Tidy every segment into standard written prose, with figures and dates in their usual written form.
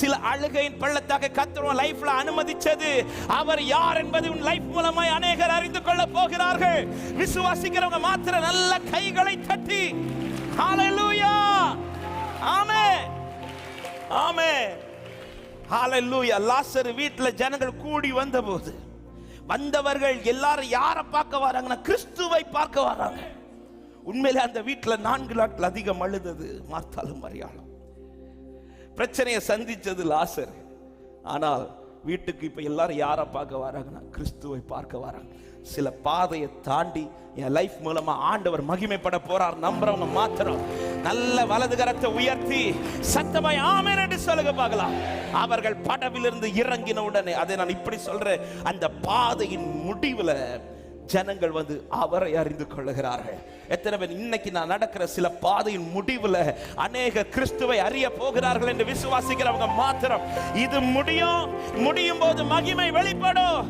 சில அழுகையின் பள்ளத்தாக்க கர்த்தர் உன் லைஃப்ல அனுமதிச்சது. அவர் யார் என்பதை உன் லைஃப் மூலமாய் அநேகர் அறிந்து கொள்ள போகிறார்கள். விசுவாசிக்கிறவங்க மாத்திரம் நல்ல கைகளை தட்டி ஹalleluya, ஆமென், ஆமென், ஹalleluya. லாசரு வீட்டுல ஜனங்கள் கூடி வந்தபோது வந்தவர்கள் எல்லாரும் யாரை பார்க்க வராங்கன்னா கிறிஸ்துவை பார்க்க வராங்க. உண்மையிலே அந்த வீட்டுல 4 நாட்கள் அதிகம் அழுதது மார்த்தாலும் மரியாளும். பிரச்சனையை சந்திச்சது லாசர். ஆனால் வீட்டுக்கு இப்ப எல்லாரும் யாரை பார்க்க வராங்கன்னா கிறிஸ்துவை பார்க்க வராங்க. சில பாதையை தாண்டி என் லைஃப் மூலமா ஆண்டவர் மகிமைப்பட போறார் நம்புறவங்க மாத்திரம் நல்ல வலது கரத்தை உயர்த்தி சத்தமாய் ஆமென் என்று சொல்லுங்க பார்க்கலாம். அவர்கள் படவிலிருந்து இறங்கின உடனே, அதை நான் இப்படி சொல்றேன், அந்த பாதையின் முடிவுல ஜனங்கள் வந்து அவரை அறிந்து கொள்ளுகிறார்கள். எத்தனை பேர் இன்னைக்கு நான் நடக்கிற சில பாதையின் முடிவுல அநேக கிறிஸ்துவை அறிய போகிறார்கள் என்று விசுவாசிக்கிறவங்க மாத்திரம் இது முடியும் போது மகிமை வெளிப்படும்.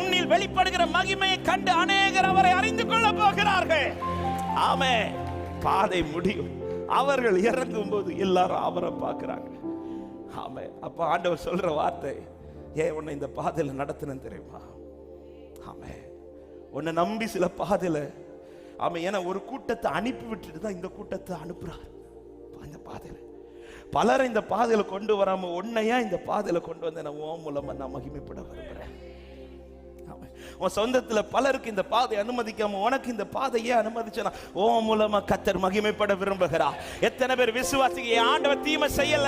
உன்னில் வெளிப்படுகிற மகிமையை கண்டு அநேகர் அவரை அறிந்து கொள்ள போகிறார்கள். ஆமென். பாதை முடியும். அவர்கள் இறங்கும் போது எல்லாரும் அவரை பார்க்கிறாங்க. ஆமென். அப்ப ஆண்டவர் சொல்ற வார்த்தை, ஏன் உன்னை இந்த பாதையில நடத்தினேன் தெரியுமா? ஆமென். உன்னை நம்பி சில பாதையில அவன் ஏன்னா ஒரு கூட்டத்தை அனுப்பி விட்டுட்டு தான் இந்த கூட்டத்தை அனுப்புறார். இந்த பாதையில பலரை இந்த பாதையில கொண்டு வராம உன்னையா இந்த பாதையில கொண்டு வந்த உன் மூலமா நான் மகிமைப்பட விரும்புறேன். உன் சொந்தத்துல பலருக்கு இந்த பாதை அனுமதிக்காம உனக்கு இந்த பாதையே அனுமதிச்சா உன் மூலமா கர்த்தர் மகிமைப்பட விரும்புகிறார். எத்தனை பேர் விசுவாசிங்க ஆண்டவர் தீமை செய்யல?